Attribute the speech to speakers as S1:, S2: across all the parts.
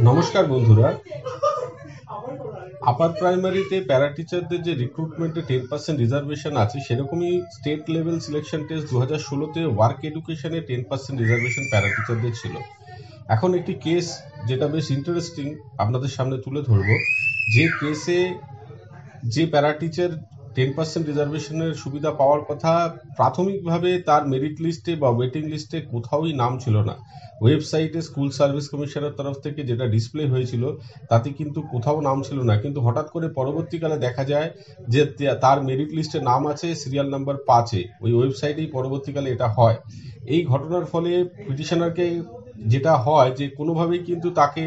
S1: নমস্কার বন্ধুরা। আপার প্রাইমারিতে প্যারা টিচারদের যে রিক্রুটমেন্টে 10% রিজার্ভেশন আছে, সেরকমই স্টেট লেভেল সিলেকশন টেস্ট 2016-তে ওয়ার্ক এডুকেশনে 10% রিজার্ভেশন প্যারা টিচারদের ছিল। এখন একটি কেস যেটা বেশ ইন্টারেস্টিং আপনাদের সামনে তুলে ধরবো, যে কেসে যে প্যারা টিচার 10% রিজার্ভেশনের সুবিধা পাওয়ার কথা, প্রাথমিকভাবে তার মেরিট লিস্টে বা ওয়েটিং লিস্টে কোথাওই নাম ছিল না। ওয়েবসাইটে স্কুল সার্ভিস কমিশনের তরফ থেকে যেটা ডিসপ্লে হয়েছিল তাতে কিন্তু কোথাও নাম ছিল না, কিন্তু হঠাৎ করে পরবর্তীকালে দেখা যায় যে তার মেরিট লিস্টে নাম আছে সিরিয়াল নাম্বার 5-এ। ওই ওয়েবসাইটেই পরবর্তীকালে এটা হয়। এই ঘটনার ফলে পিটিশনারকে যেটা হয় যে কোনোভাবেই কিন্তু তাকে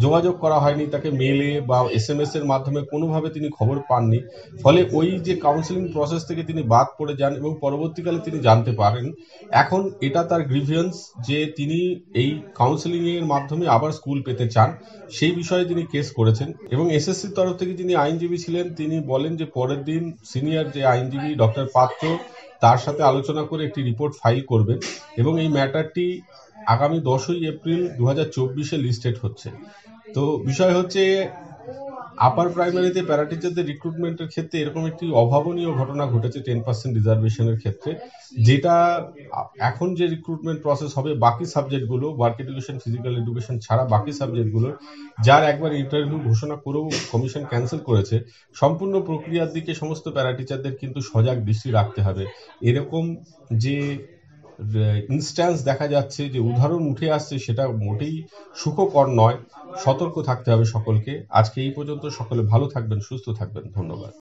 S1: যোগাযোগ করা হয়নি, তাকে মেলে বা SMS এর মাধ্যমে কোনোভাবে তিনি খবর পাননি। ফলে ওই যে কাউন্সেলিং প্রসেস থেকে তিনি বাদ পড়ে যান এবং পরবর্তীকালে তিনি জানতে পারেন। এখন এটা তার গ্রিভিয়েন্স যে তিনি এই কাউন্সেলিং এর মাধ্যমে আবার স্কুল পেতে চান, সেই বিষয়ে তিনি কেস করেছেন। এবং SSCর তরফ থেকে যিনি আইনজীবী ছিলেন তিনি বলেন যে পরের দিন সিনিয়র যে আইনজীবী ডক্টর পাত্র তার সাথে আলোচনা করে একটি রিপোর্ট ফাইল করবেন এবং এই ম্যাটারটি আগামী 10ই এপ্রিল 2024-এ লিস্টেড হচ্ছে। তো বিষয় হচ্ছে, আপার প্রাইমারিতে প্যারা টিচারদের রিক্রুটমেন্টের ক্ষেত্রে এরকম একটি অভাবনীয় ঘটনা ঘটেছে 10% রিজার্ভেশনের ক্ষেত্রে, যেটা এখন যে রিক্রুটমেন্ট প্রসেস হবে বাকি সাবজেক্টগুলো, ওয়ার্ক এডুকেশন, ফিজিক্যাল এডুকেশন ছাড়া বাকি সাবজেক্টগুলো, যার একবার ইন্টারভিউ ঘোষণা করেও কমিশন ক্যান্সেল করেছে, সম্পূর্ণ প্রক্রিয়ার দিকে সমস্ত প্যারা টিচারদের কিন্তু সজাগ দৃষ্টি রাখতে হবে। এরকম যে ইনস্ট্যান্স দেখা যাচ্ছে, যে উদাহরণ উঠে আসছে, সেটা মোটেই সুখকর নয়। সতর্ক থাকতে হবে সকলকে। আজকে এই পর্যন্ত। সকলে ভালো থাকবেন, সুস্থ থাকবেন। ধন্যবাদ।